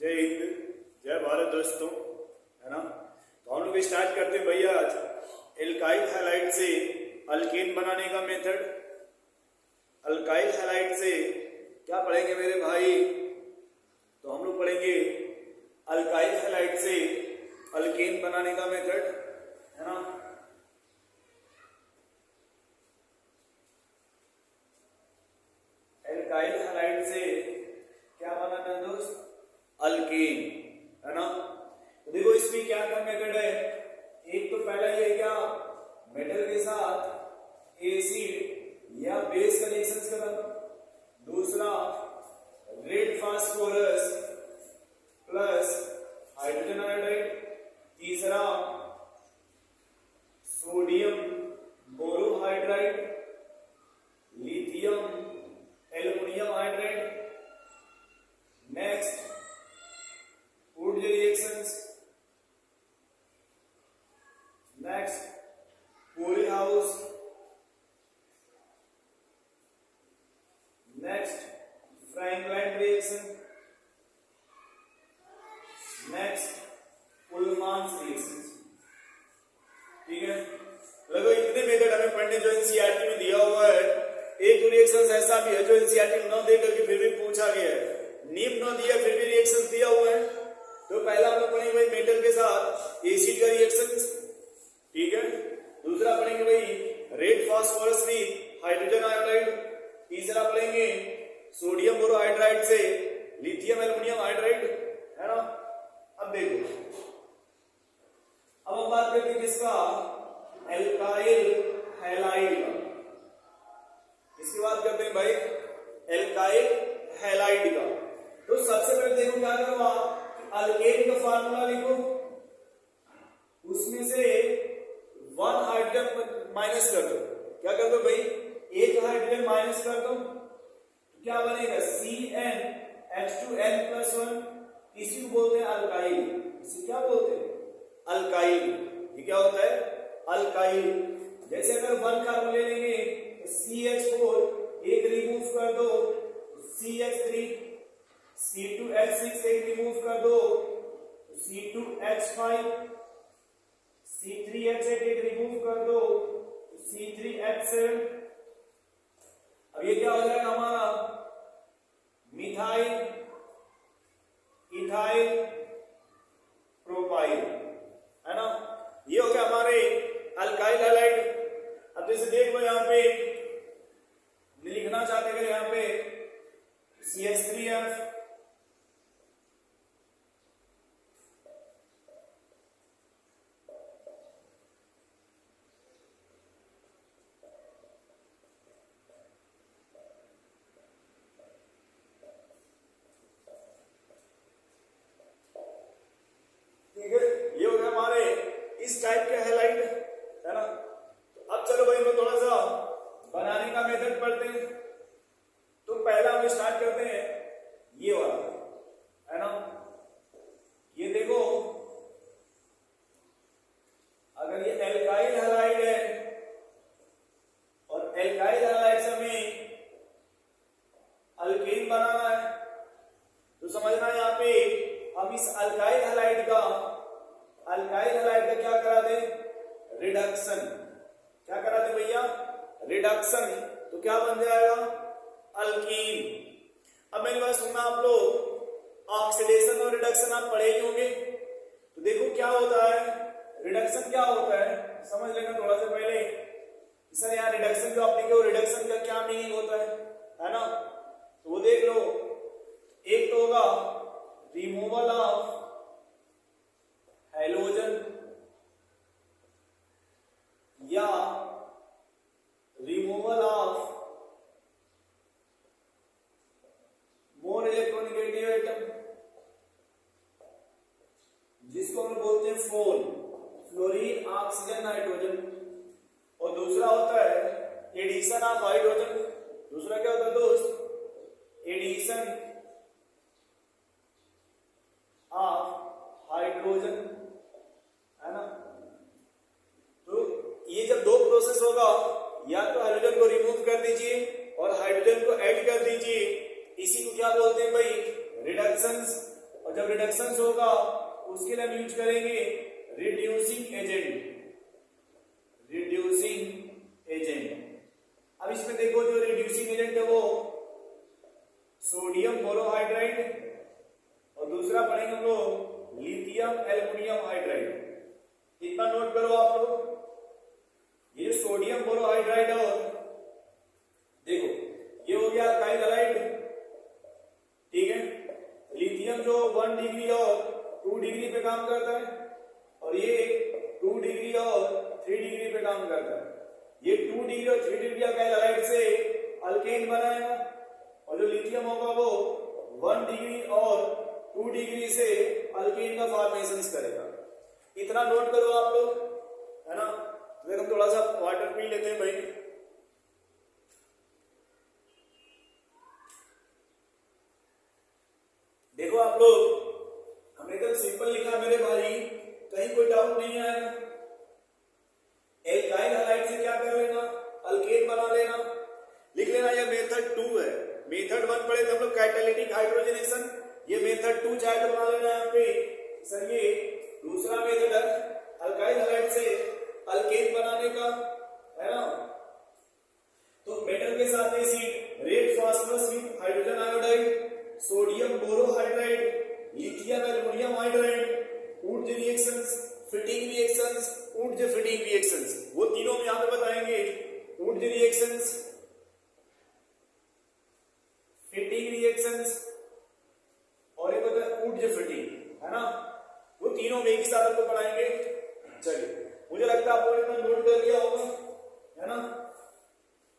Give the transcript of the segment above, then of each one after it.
जय हिंद, जय भारत दोस्तों, है ना। तो हम लोग स्टार्ट करते हैं भैया आज एल्काइल हैलाइड से अल्केन बनाने का मेथड। अल्काइल हैलाइड से क्या पढ़ेंगे मेरे भाई? तो हम लोग पढ़ेंगे अल्काइल हैलाइड से अल्केन बनाने का मेथड, है ना। एल्काइल हैलाइड से क्या बनाना है दोस्त? अल्केन, है ना। तो देखो इसमें क्या क्या मेथड है। एक तो पहला ये क्या, मेटल के साथ एसिड या बेस का रिएक्शन करना। दूसरा red phosphorus plus hydrogen iodide. तीसरा sodium borohydride, lithium aluminium hydride. Next wood reactions, next Polyhouse, next Franklin reaction, next Ullmann's reactions। ठीक है, लगो इतने मेथड हमें पढ़ने जो एनसीईआरटी में दिया हुआ है। एक रिएक्शन ऐसा भी है जो एनसीईआरटी में न दे करके फिर भी पूछा गया है, नीम न दिया फिर भी रिएक्शन दिया हुआ है। तो पहला हम लोग पढ़ेंगे भाई मेटल के साथ एसिड का रिएक्शन, ठीक है। दूसरा पढ़ेंगे भाई red phosphorus with hydrogen iodide. तीसरा पढ़ेंगे सोडियम बोरोहाइड्राइड से लिथियम एल्युमिनियम हाइड्राइड, है ना। अब देखो, अब हम बात करते हैं किसका? एल्काइल हैलाइड का। इसकी बात करते हैं भाई एल्काइल हैलाइड का। तो सबसे पहले देखो क्या करो आप, अल्केन का फार्मूला लिखो, उसमें से 1 हाइड्रोजन माइनस कर दो। क्या कर दो भाई? एक हाइड्रोजन माइनस कर दो तो क्या बनेगा? CnH2n+1। इसी को बोलते हैं अल्काइल। इसे क्या बोलते हैं? अल्काइल। ये क्या होता है? अल्काइल। जैसे अगर 1 कार्बन ले लेंगे तो CH4 एक रिमूव कर दो, CH3, C2H6 एक रिमूव कर दो, C2H5, C3H8 एक रिमूव कर दो, C3H7। अब ये क्या हो जाएगा हमारा? मिथाइल, इथाइल, प्रोपाइल, है ना। ये हो गया हमारे अल्काइल हैलाइड। अब जैसे देखो यहाँ पे लिखना चाहते हैं यहाँ पे CH3F, इस टाइप के हैलाइड, है ना। अब चलो भाई हम थोड़ा सा बनाने का मेथड पढ़ते हैं। तो पहला हम स्टार्ट करते हैं ये वाला, है ना। ये देखो, अगर ये एल्काइल हैलाइड है और एल्काइल हैलाइड से हमें अल्केन बनाना है, तो समझना यहाँ पे हम इस अल्काइल हैलाइड का क्या करा दे? रिडक्शन। क्या करा दे भैया? रिडक्शन। तो क्या बन जाएगा? अल्कीन। अब मेरी बात सुनना आप लोग, ऑक्सीडेशन और रिडक्शन आप पढ़े ही होंगे। तो देखो क्या होता है, रिडक्शन क्या होता है समझ लेना थोड़ा सा पहले। सर यहाँ रिडक्शन जो आपने किया, रिडक्शन का क्या मीनिंग होता है ना। तो वो देख लो, एक तो होगा रिमूवल ऑफ हैलोजन या removal of more electronegative atom, जिसको हम बोलते हैं फोल, फ्लोरीन ऑक्सीजन नाइट्रोजन। और दूसरा होता है एडिशन ऑफ हाइड्रोजन। दूसरा क्या होता है दोस्त? एडिशन ऑफ हाइड्रोजन, है ना। तो ये जब दो प्रोसेस होगा, या तो हाइड्रोजन को रिमूव कर दीजिए और हाइड्रोजन को ऐड कर दीजिए, इसी को क्या बोलते हैं भाई? रिडक्शंस। और और जब रिडक्शन होगा उसके लिए हम यूज करेंगे रिड्यूसिंग एजेंट। रिड्यूसिंग एजेंट, अब इसमें देखो जो रिड्यूसिंग एजेंट है वो सोडियम बोरोहाइड्राइड और दूसरा पढ़ेंगे हम लोग लिथियम एल्युमिनियम हाइड्राइड। इतना नोट करो आप लोग, ये सोडियम बोरोहाइड्राइड और देखो ये हो गया अल्काइल हैलाइड, ठीक है। लिथियम जो 1 डिग्री और 2 डिग्री पे काम करता है और ये 2 डिग्री और 3 डिग्री पे काम करता है। ये 2 डिग्री और 3 डिग्री अल्काइल हैलाइड से अल्केन बनाएगा और जो लिथियम होगा वो 1 डिग्री और 2 डिग्री से अल्केन का फॉर्मेशन करेगा। इतना नोट करो आप लोग, है ना। फिर हम थोड़ा सा वाटर पी लेते हैं भाई। देखो आप लोग, हमने एकदम सिंपल लिखा मेरे भाई, कहीं कोई डाउट नहीं आएगा। एल्काइल हैलाइड से क्या कर लेना, अल्केन बना लेना, लिख लेना। ये मेथड 2 है। मेथड 1 पढ़े थे हम लोग कैटालिटिक हाइड्रोजनेशन, ये मेथड 2 चाहे तो बना लेना यहाँ पे। सर ये दूसरा मेथड है अल्काइल हैलाइड से अल्केन बनाने का, है ना। तो मेटल के साथ acid, red phosphorus with hydrogen iodide, sodium borohydride, lithium aluminium hydride, would reactions, fitting reactions, would fitting reactions, वो तीनों में यहां पे बताएंगे। वुड रिएक्शंस, फिटिंग रिएक्शंस और एक होता है वुड फिटिंग, है ना। वो तीनों में एक ही साथ आपको पढ़ाएंगे। चलिए, मुझे लगता है आप लोगों ने नोट कर लिया होगा, है ना।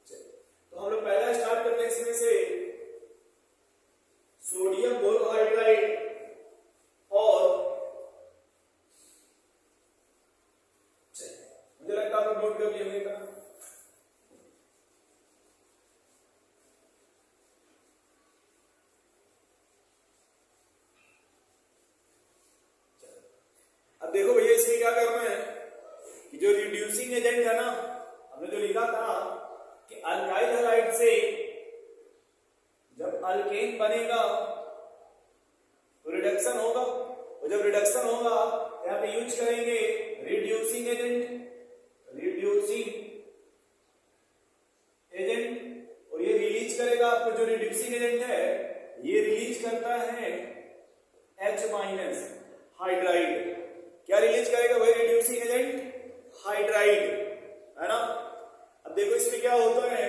तो हम लोग पहला स्टार्ट करते हैं इसमें से सोडियम बोरोहाइड्राइड और मुझे लगता है आप नोट कर लिया। अब देखो भैया इसमें क्या करना है कि जो रिड्यूसिंग एजेंट है ना, हमने जो लिखा था कि अल्काइल हैलाइड से जब अल्केन बनेगा तो रिडक्शन होगा, और जब रिडक्शन होगा यहाँ पे यूज करेंगे रिड्यूसिंग एजेंट। रिड्यूसिंग एजेंट, और ये रिलीज करेगा आपको, जो रिड्यूसिंग एजेंट है ये रिलीज करता है H माइनस हाइड्राइड। क्या रिलीज करेगा भाई रिड्यूसिंग एजेंट? हाइड्राइड, है ना। अब देखो इसमें क्या होता है,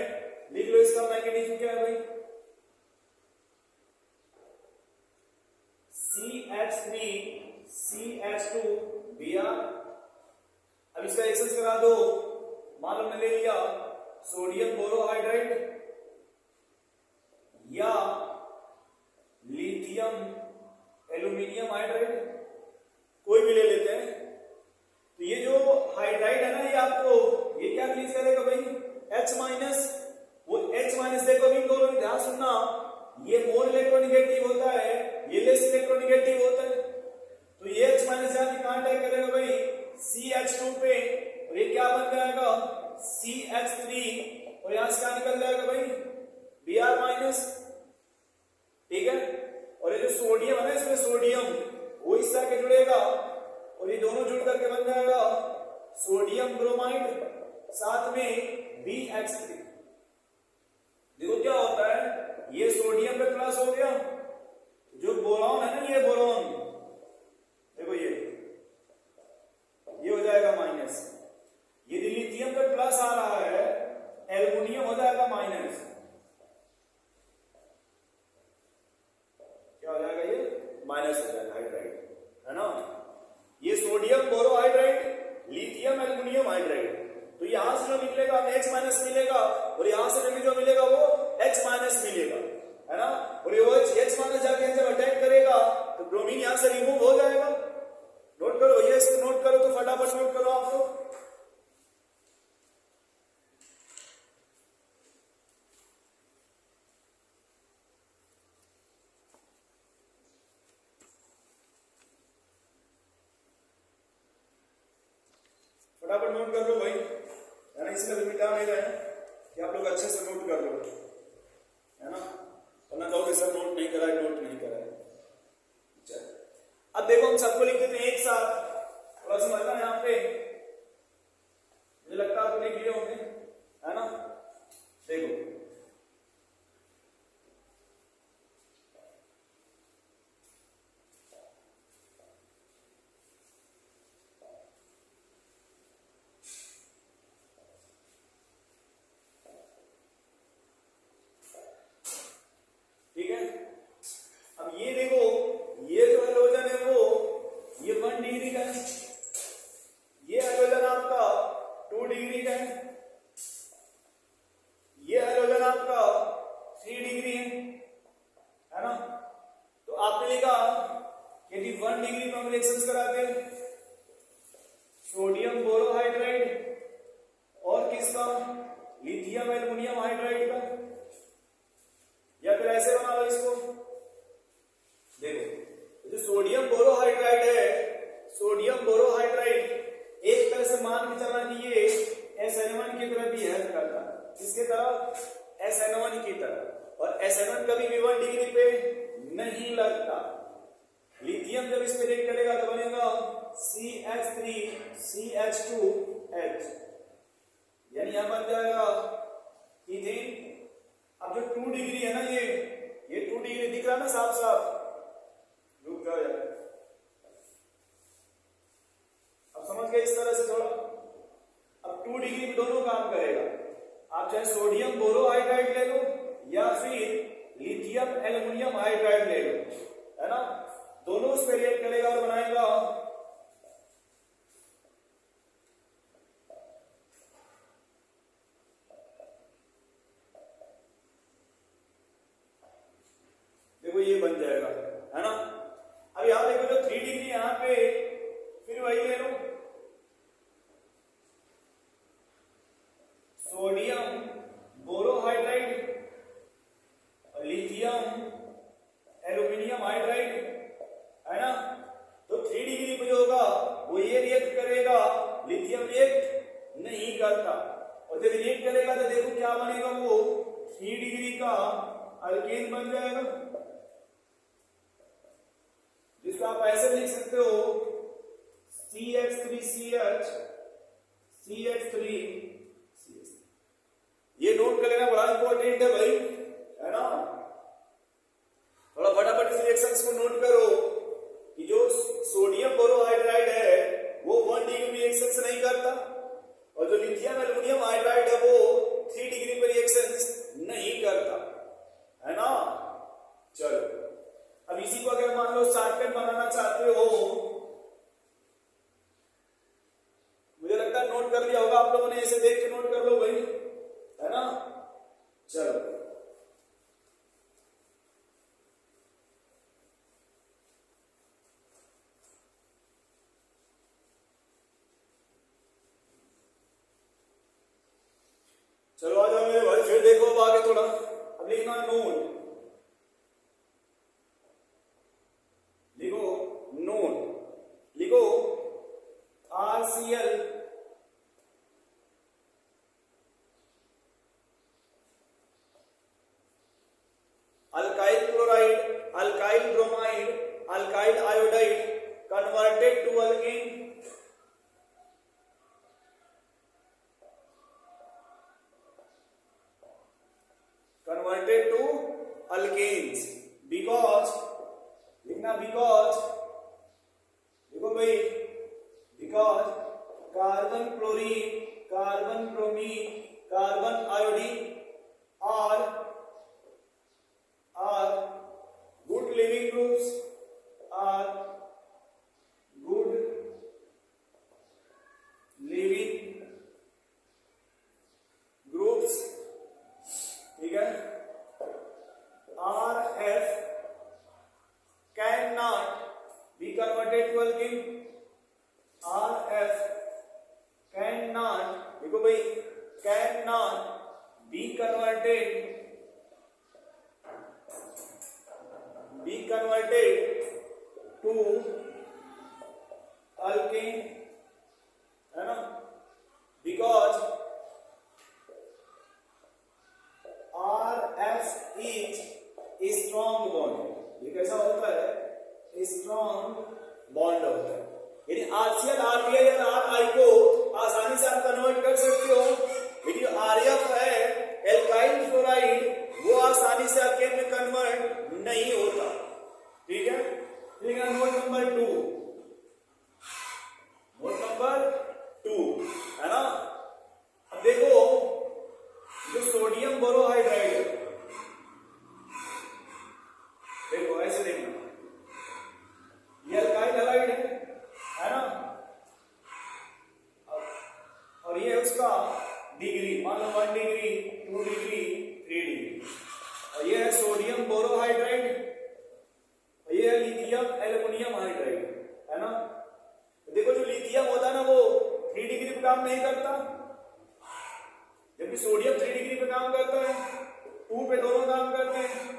लिख लो इसका मैकेनिज्म क्या है भाई। CH3 CH2 Br। अब इसका रिएक्शन करा दो। मान लो मैंने ले लिया सोडियम बोरोहाइड्राइड या लिथियम एल्युमिनियम हाइड्राइड, कोई भी ले लेते हैं। तो ये जो हाइड्राइड है ना, ये आपको ये क्या रिलीज करेगा भाई? H minus. वो H माइनस देखो भी, दोनों ध्यान सुनना, ये मोर इलेक्ट्रोनेगेटिव होता है, ये लेस इलेक्ट्रोनेगेटिव होता है। तो ये H माइनस जाके कहां अटैक करेगा भाई? CH2 पे, और ये क्या बन जाएगा? CH3, और यहां से क्या निकल जाएगा भाई? Br माइनस, ठीक है। और ये जो सोडियम है ना, इसमें सोडियम वो इस तरह के जुड़ेगा और ये दोनों जुड़ करके बन जाएगा सोडियम ब्रोमाइड, साथ में BH3। देखो क्या होता है, ये सोडियम पे प्लस हो गया, जो बोरॉन है ना, ये बोरॉन देखो ये हो जाएगा माइनस। यदि लिथियम पे प्लस आ रहा है, एल्युमिनियम हो जाएगा माइनस। क्या हो जाएगा? ये माइनस हो जाएगा हाइड्राइड, है ना। ये sodium borohydride, lithium aluminium hydride. तो यहां से जो निकलेगा H माइनस मिलेगा, और यहां से जो मिलेगा वो H माइनस मिलेगा, है ना। और ये H माइनस जाके जब अटैक करेगा तो ब्रोमीन यहां से रिमूव हो जाएगा। नोट करो भैया, इसको नोट करो, तो फटाफट नोट करो आप लोग। फटाफट नोट कर लो भाई, है ना। इसमें भी मिटा नहीं रहे कि आप लोग अच्छे से नोट कर लो, है ना। वरना कहोगे सर नोट नहीं करा है, नोट नहीं करा है। चल अब देखो हम सबको लिख देते हैं एक साथ, थोड़ा समझना यहाँ पे, मुझे लगता है आपको लिख लिए होंगे, है ना। देखो ठीक है, अब ये देखो, ये जो हैलोजन है वो ये 1 डिग्री का है, ये हैलोजन आपका 2 डिग्री का है, ये हैलोजन आपका 3 डिग्री है ना। तो आपने लिखा यदि 1 डिग्री में हम रिएक्शंस कराते हैं सोडियम बोरोहाइड्राइड और किसका, लिथियम एल्युमिनियम हाइड्राइड का, या फिर ऐसे बना लो इसको, देखो जो सोडियम बोरोहाइड्राइड है, सोडियम बोरोहाइड्राइड एक तरह से मान के चलना कि ये SN1 की तरह भी हेल्प करता है, किसके तरह, SN1 की तरह, और SN1 कभी भी 1 डिग्री पे नहीं लगता। लिथियम जब इस पे रिएक्ट करेगा तो बनेगा CH3 CH2H, यानी यहां बन जाएगा इथेन। अब जो 2 डिग्री है ना, ये 2 डिग्री दिख रहा है ना साफ साफ, रुक जाओ यार, अब समझ गए इस तरह से थोड़ा। अब 2 डिग्री में दोनों काम करेगा, आप चाहे सोडियम बोरोहाइड्राइड ले लो या फिर लिथियम एल्युमिनियम हाइड्राइड ले लो, है ना, दोनों उस पर रिएक्ट करेगा और बनाएगा ये बन जाएगा, है ना। अब यहां देखो जो 3 डिग्री यहां पे, फिर वही ले लो, सोडियम बोरोहाइड्राइड और लिथियम एल्युमिनियम हाइड्राइड, है ना। तो 3 डिग्री पे जो होगा वो ये रिएक्ट करेगा, लिथियम रिएक्ट नहीं करता, और जब रिएक्ट करेगा तो देखो क्या बनेगा, वो 3 डिग्री का अल्केन बन जाएगा, जिसको आप ऐसे लिख सकते हो CH3CH CH3CH। ये नोट कर लेना, बड़ा इंपॉर्टेंट है भाई, है ना। थोड़ा फटाफट इस रिएक्शंस को नोट करो कि जो सोडियम बोरोहाइड्राइड है वो 1 डिग्री रिएक्शंस नहीं करता, और जो लिथियम एल्युमिनियम हाइड्राइड है वो 3 डिग्री पर रिएक्शंस नहीं करता, है ना। चलो अब इसी को अगर मान लो शॉर्टकट बनाना चाहते हो, मुझे लगता है नोट कर लिया होगा आप लोगों ने, ऐसे देख के नोट कर लो भाई, है ना। चलो चलो आ जाओ मेरे भाई, फिर देखो अब आगे थोड़ा, अब लिखना नोट, लिखो RCl alkyl chloride, alkyl bromide, alkyl iodide converted to alkane, alkanes, because लिखना, because देखो भाई, because carbon chlorine, carbon bromine, carbon iodine are good living groups, are good living groups, ठीक है। RF cannot be converted to alkene, RF cannot, देखो भाई, cannot be converted to alkene, है ना, because RF is strong bond, ये कैसा होता है, strong बॉन्ड होता है। यानी आरसीएल, आरबीआई और आरआई को आसानी से आप कन्वर्ट कर सकते हो, लेकिन आरएफ है एल्काइल फ्लोराइड, वो आसानी से अल्केन में कन्वर्ट नहीं होता। ठीक है, ठीक है। नोट नंबर 2, नोट नंबर 2 है ना। अब देखो जो सोडियम बोरोहाइड्राइड है, देखो ऐसे देखना, ये अल्काइल हैलाइड है ना, और ये उसका डिग्री, मान लो 1 डिग्री, 2 डिग्री, 3 डिग्री, और ये है सोडियम बोरोहाइड्राइड, और ये है लिथियम एल्युमिनियम हाइड्राइड, है ना। देखो जो लिथियम होता है ना वो 3 डिग्री पे काम नहीं करता, जबकि सोडियम 3 डिग्री पे काम करता है, 2 पे दोनों काम करते हैं।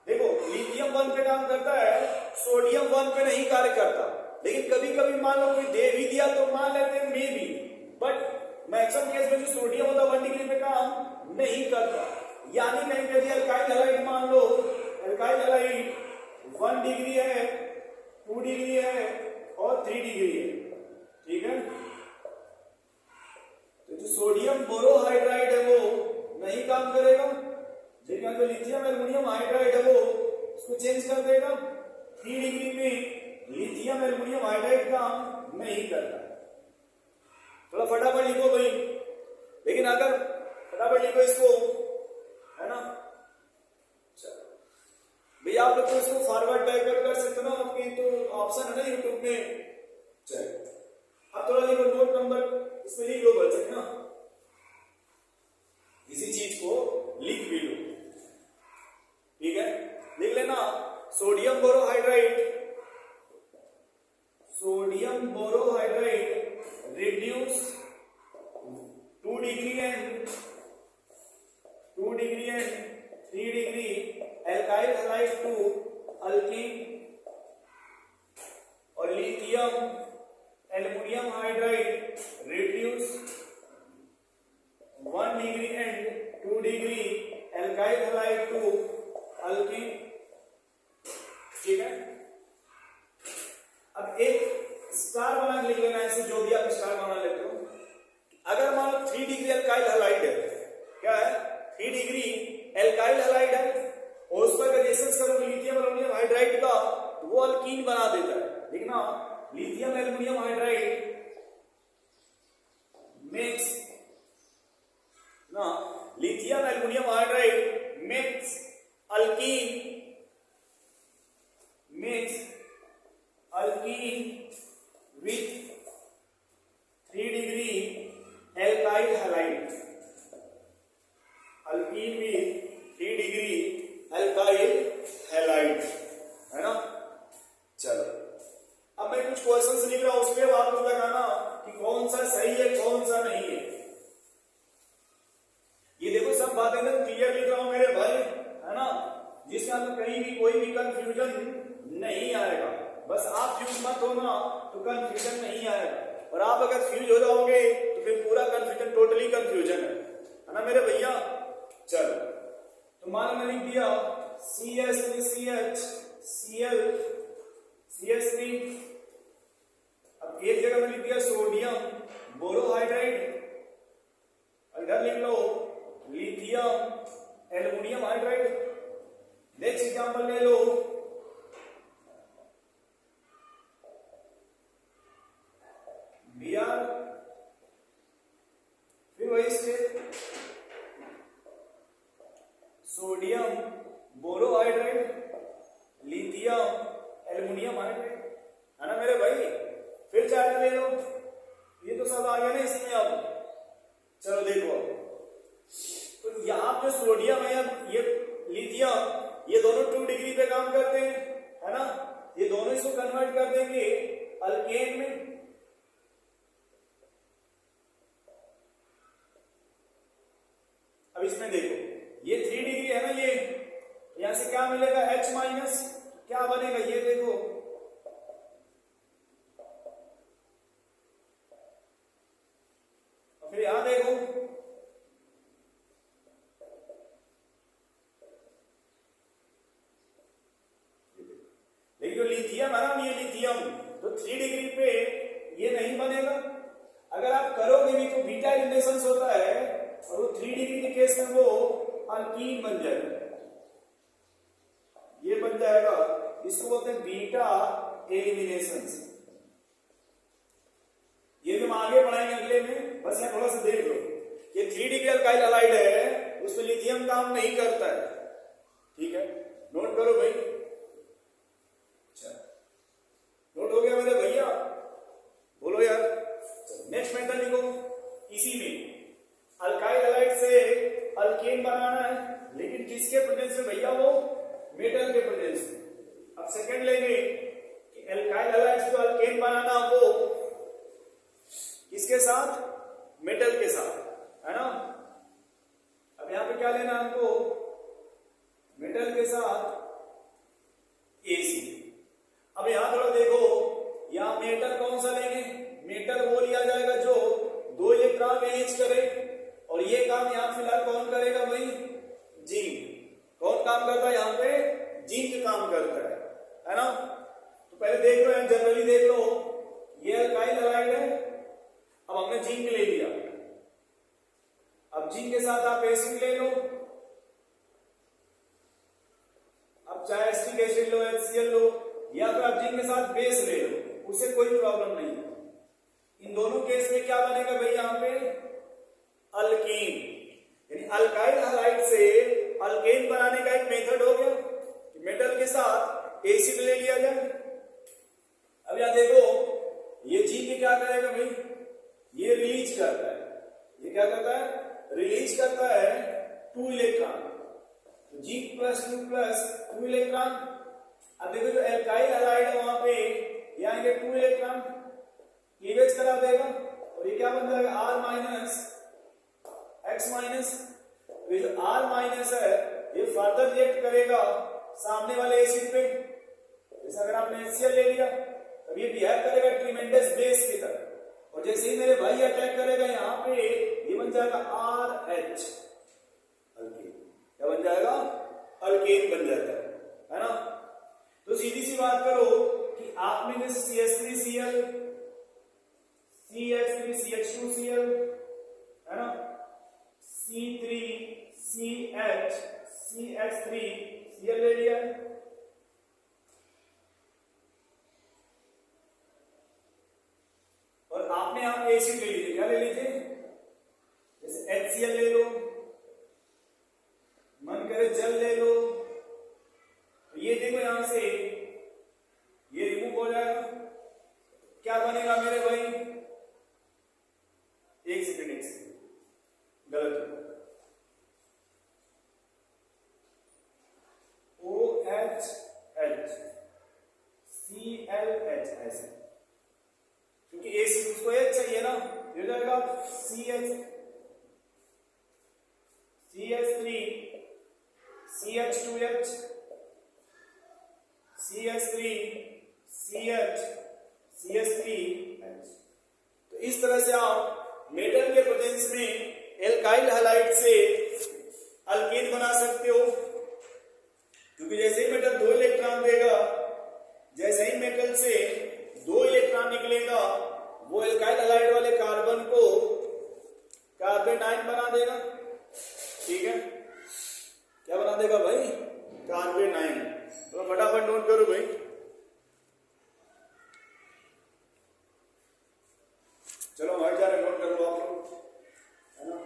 देखो लिथियम 1 पे काम करता है, सोडियम 1 पे नहीं कार्य करता। लेकिन कभी कभी मान लो कोई दे भी दिया तो मान लेते हैं may be, but maximum case में जो सोडियम होता है 1 डिग्री पे काम नहीं करता। यानी कहीं पे अल्काइल हैलाइड मान लो, अल्काइल हैलाइड 1 डिग्री है, 2 डिग्री है और 3 डिग्री है। ठीक है, तो जो सोडियम बोरोहाइड्राइड है वो नहीं काम करेगा, लेकिन जो लिथियम एल्युमिनियम हाइड्राइड है वो उसको चेंज कर देगा। 3 डिग्री में लिथियम एल्युमिनियम हाइड्राइड काम नहीं करता। थोड़ा फटाफट लिखो भाई, लेकिन अगर फटाफट लिखो इसको, है ना। भैया आप लोग तो इसको फॉरवर्ड बैकवर्ड कर सकते हो ना, आपकी तो ऑप्शन है ना यूट्यूब में। चलिए अब थोड़ा लिखो, नोट नंबर इसमें लिख लो बच्चे ना, इसी चीज को लिख भी लो। ठीक है, लिख लेना sodium borohydride, sodium borohydride reduce 2 degree and 3 degree alkyl halide to alkene, और lithium aluminium hydride reduce 1 degree and 2 degree alkyl halide to alkene. ठीक है, अब एक स्टार बना के लिख लेना ऐसे, जो भी आप स्टार बना लेते हो। अगर मान लो 3 डिग्री एल्काइल हैलाइड है, क्या है 3 डिग्री एल्काइल हैलाइड है, और उस पर रिएक्शन करो लिथियम एल्युमिनियम हाइड्राइड का, तो वो अल्कीन बना देता है। देखना लिथियम एल्युमिनियम हाइड्राइड मेक्स ना, lithium aluminium hydride makes alkyne, with 3 degree alkyl halide, alkyne with 3 degree alkyl halide, है ना। चलो अब मैं कुछ क्वेश्चंस लिख रहा हूं, उसके बाद आपको लगाना कि कौन सा सही है कौन सा नहीं है। ये देखो सब बातें मैं क्लियर लिख रहा हूं मेरे भाई, है ना, जिसमें आपको कहीं भी कोई भी कंफ्यूजन नहीं आएगा। बस आप फ्यूज मत होना तो कंफ्यूजन नहीं आएगा, और आप अगर फ्यूज हो जाओगे तो फिर पूरा कंफ्यूजन टोटली कंफ्यूजन है ना मेरे भैया। चलो तो मान मैंने लिख दिया CH3CH Cl CH3, अब एक जगह में लिख दिया सोडियम बोरोहाइड्राइड, इधर लिख लो lithium aluminium hydride. Next example ले लो, Br, फिर वही step sodium borohydride lithium aluminium hydride, है ना मेरे भाई। फिर चार्ज ले लो, ये तो सब आ गया ना इसमें। अब चलो देखो, तो यहां जो सोडियम है ये लिथियम, ये दोनों 2 डिग्री पे काम करते हैं, है ना। ये दोनों इसको कन्वर्ट कर देंगे अल्केन में। अब इसमें देखो ये 3 डिग्री है ना, ये यहां से क्या मिलेगा H माइनस, क्या बनेगा ये देखो, और फिर यहां देखो लिथियम है ना, ये लिथियम तो 3 डिग्री पे ये नहीं बनेगा। अगर आप करोगे भी तो बीटा एलिमिनेशन होता है और वो 3 डिग्री के केस में वो अल्कीन बन जाएगा, ये बन जाएगा, इसको बोलते हैं बीटा एलिमिनेशन। ये हम आगे पढ़ाएंगे अगले में, बस यहाँ थोड़ा सा देख लो। ये 3 डिग्री अल्काइल हैलाइड है, उसमें लिथियम काम नहीं करता है, ठीक है, नोट करो भाई। अच्छा, नोट हो गया मेरे भैया, बोलो यार। नेक्स्ट मेथड लिखो, इसी में अल्काइल हैलाइड से अल्केन बनाना है, लेकिन किसके प्रेजेंस में भैया? वो मेटल के प्रेजेंस में। अब सेकंड लेंगे कि अल्काइल हैलाइड से अल्केन बनाना वो किसके साथ? मेटल के साथ, है ना। अब यहां पे क्या लेना हमको? मेटल के साथ एसी। अब यहां थोड़ा देखो, यहां मेटल कौन सा लेंगे? मेटल वो लिया जाएगा जो 2 इलेक्ट्रॉन अरेंज करे, और ये काम यहां फिलहाल कौन करेगा भाई? जिंक। कौन काम करता है यहां पे? जिंक काम करता है ना। तो पहले देख लो, जनरली देख लो, ये अल्काइल हैलाइड है, अब हमने जिंक ले लिया, अब जिंक के साथ आप एसिड ले लो, अब चाहे एसिटिक एसिड लो, HCl लो, या फिर आप जिंक के साथ बेस ले लो, उससे कोई प्रॉब्लम नहीं है। इन दोनों केस में क्या बनेगा भाई? यहां पे अल्कीन, यानी अल्काइल हैलाइड से अल्केन बनाने का एक मेथड हो गया, मेटल के साथ एसिड ले लिया जाए। अब यहां देखो, ये जिंक क्या करेगा भाई? ये रिलीज करता है, ये क्या करता है? रिलीज करता है 2 electron, zinc plus 2 plus 2 electron. अब देखो जो एल्काइल हैलाइड है वहां पे यहाँ ये 2 इलेक्ट्रॉन क्लीवेज करा देगा, और ये क्या बन जाएगा? R minus X minus. ये जो R माइनस है ये फर्दर रिएक्ट करेगा सामने वाले एसिड पे। जैसे अगर आपने HCl ले लिया, अब ये बिहेव करेगा ट्रीमेंडस बेस की तरह, और जैसे ही मेरे भाई अटैक करेगा यहाँ पे, ये बन जाएगा RH, अल्केन। क्या बन जाएगा? अल्केन बन जाता है ना। तो सीधी सी बात करो कि आप में जैसे CH3Cl, CH3CH2Cl, है ना, C3CH, CH3Cl ले लिया, और आपने यहां पे एसिड ले लीजिए। क्या ले लीजिए? जैसे HCl ले लो, मन करे जल ले लो, तो ये देखो यहां से ये रिमूव हो जाएगा। क्या बनेगा मेरे भाई? एक सेकंड, गलत है, OH ClH ऐसे, क्योंकि एसिड उसको H चाहिए ना, ये हो जाएगा CH3 CH2H CH3 CH3H। तो इस तरह से आप मेटल के प्रेजेंस में एल्काइल हैलाइड से अल्केन बना सकते हो, क्योंकि जैसे ही मेटल 2 इलेक्ट्रॉन देगा, जैसे ही मेटल से 2 इलेक्ट्रॉन निकलेगा, वो एल्काइल हैलाइड वाले कार्बन को कार्बेनाइन बना देगा। ठीक है, क्या बना देगा भाई? कार्बेनाइन। तो फटाफट नोट करो भाई। चलो हट जा रहे, नोट कर लो आप लोग, है ना।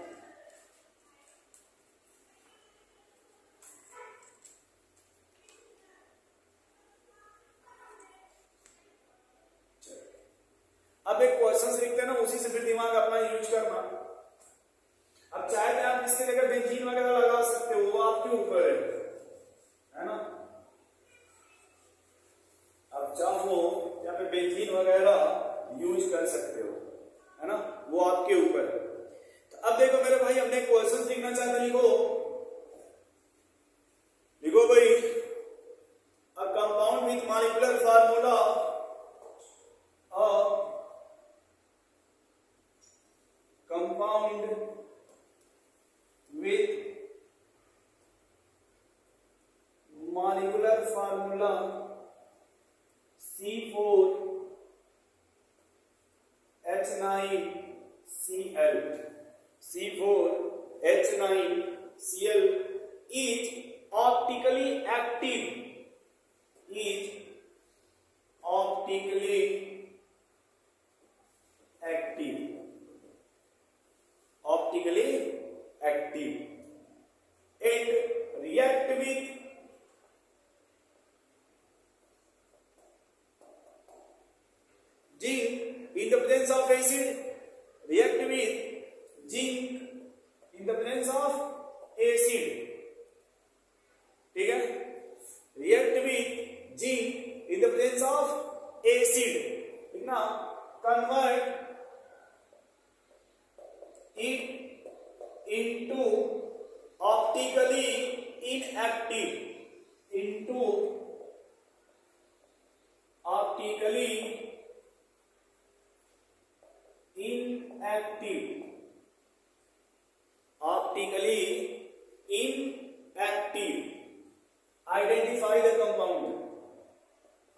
अब एक क्वेश्चन लिखते हैं ना, उसी से फिर दिमाग अपना यूज करना। अब चाहे तो आप इसके जगह बेंजीन वगैरह लगा सकते हो, वो आपके ऊपर है ना। अब चाहो यहाँ पे बेंजीन वगैरह यूज कर सकते हो, है ना, वो आपके ऊपर है। तो अब देखो मेरे भाई, हमने क्वेश्चन लिखना चाहते, लिखो भाई, a compound with molecular formula of compound with molecular formula C4 H9Cl, C4H9Cl is optically active, is optically active, optically active and react with zinc in the presence of acid, react with zinc in the presence of acid, ठीक है, react with zinc in the presence of acid, ठीक ना, convert it into optically inactive, into optically inactive, optically inactive. Identify the compound,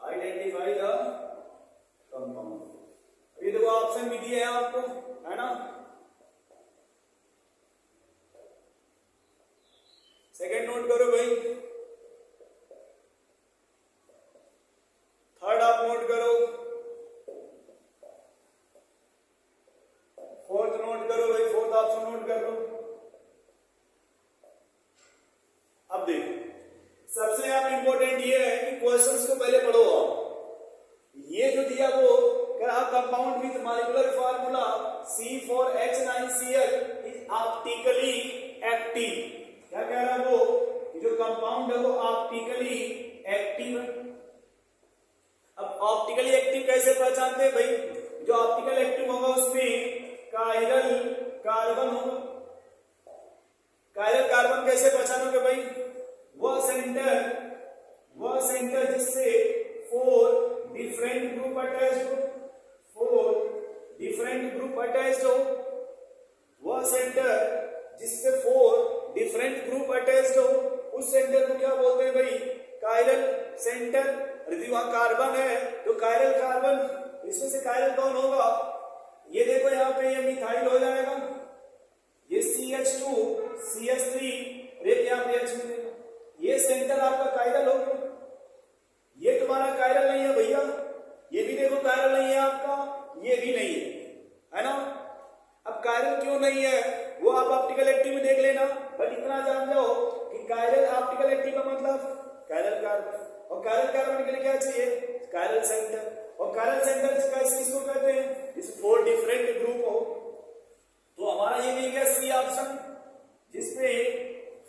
identify the compound. ये देखो option भी दिए हैं आपको, है ना। सेकंड नोट करो भाई, थर्ड आप नोट करो, फोर्थ नोट करो भाई, फोर्थ ऑप्शन नोट कर लो। अब देखो सबसे यहाँ पे इंपॉर्टेंट ये है कि क्वेश्चंस को पहले पढ़ो आप। ये जो दिया वो compound with molecular formula C4H9Cl is optically active. क्या कह रहा है वो, जो कंपाउंड है वो ऑप्टिकली एक्टिव है। अब ऑप्टिकली एक्टिव कैसे पहचानते हैं भाई, जो ऑप्टिकल एक्टिव होगा उसमें कायरल कार्बन होगा। कायरल कार्बन कैसे पहचानोगे भाई, वह सेंटर जिससे 4 डिफरेंट ग्रुप अटैच्ड हो, 4 डिफरेंट ग्रुप अटैच्ड हो, वह सेंटर जिससे 4 डिफरेंट ग्रुप अटैच्ड हो, उस सेंटर को क्या बोलते हैं भाई, कायरल सेंटर। यदि वहां कार्बन है तो कायरल कार्बन, इसमें से कायरल कौन होगा, ये देखो यहाँ पे ये मिथाइल हो जाएगा, ये CH2 CH3 रेत यहाँ पे H मिलेगा, ये सेंटर आपका कायरल हो गया। ये तुम्हारा कायरल नहीं है भैया, ये भी देखो कायरल नहीं है आपका, ये भी नहीं है ना। अब कायरल क्यों नहीं है वो आप ऑप्टिकल एक्टिव में देख लेना, बट इतना जान जाओ कि कायरल ऑप्टिकल एक्टिव का मतलब कायरल कार्बन, और कायरल कार्बन के लिए क्या चाहिए, कायरल सेंटर। और कायरल सेंटर किसको कहते हैं, जिस 4 डिफरेंट ग्रुप हो। तो हमारा ये मिल गया सी ऑप्शन, जिसपे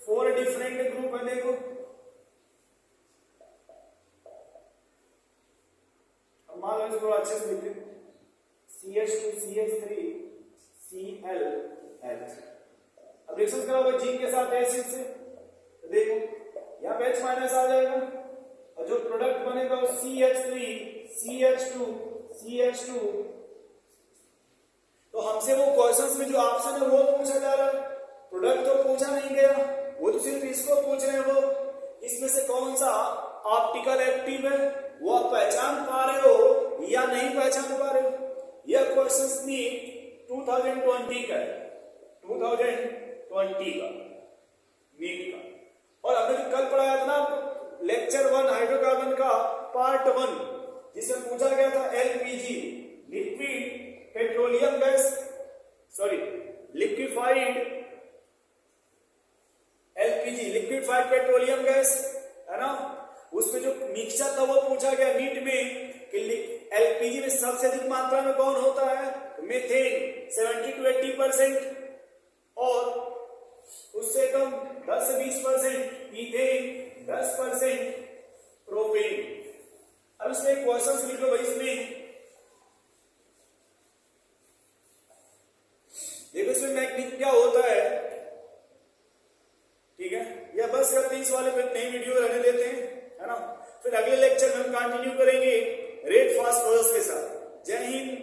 4 डिफरेंट ग्रुप है। देखो अब मान लो इसको अच्छे से लिखते, CH2 CH3 ClH। अब रिएक्शन कराओगे जिंक के साथ एसिड से, तो देखो यहाँ पे H माइनस आ जाएगा, और जो प्रोडक्ट बनेगा वो CH3 CH2 CH2। तो हमसे वो क्वेश्चंस में जो ऑप्शन है वो पूछा जा रहा है, प्रोडक्ट तो पूछा नहीं गया, वो तो सिर्फ इसको पूछ रहे हैं वो इसमें से कौन सा ऑप्टिकल एक्टिव है, वो आप पहचान पा रहे हो या नहीं पहचान पा रहे हो। यह क्वेश्चंस नीट 2020 का है, 2020 का नीट का। और हमने जो कल पढ़ाया था ना लेक्चर 1 हाइड्रोकार्बन का पार्ट 1, जिसमें पूछा गया था LPG liquid petroleum gas, sorry liquefied LPG liquefied petroleum gas, है ना। उसमें जो मिक्सचर था वो पूछा गया नीट में कि LPG में सबसे अधिक मात्रा में कौन होता है, मीथेन 70 to 80%, और उससे कम 10 से 20% ईथेन, 10% प्रोपेन। अब इसमें क्वेश्चन लिख लो भाई, इसमें देखो इसमें मैग्नीफिक क्या होता है, ठीक है, या बस सिर्फ 30 वाले पे नई वीडियो रहने देते हैं, है ना। फिर अगले लेक्चर में हम कंटिन्यू करेंगे रेट फास्ट प्रोसेस के साथ। जय हिंद।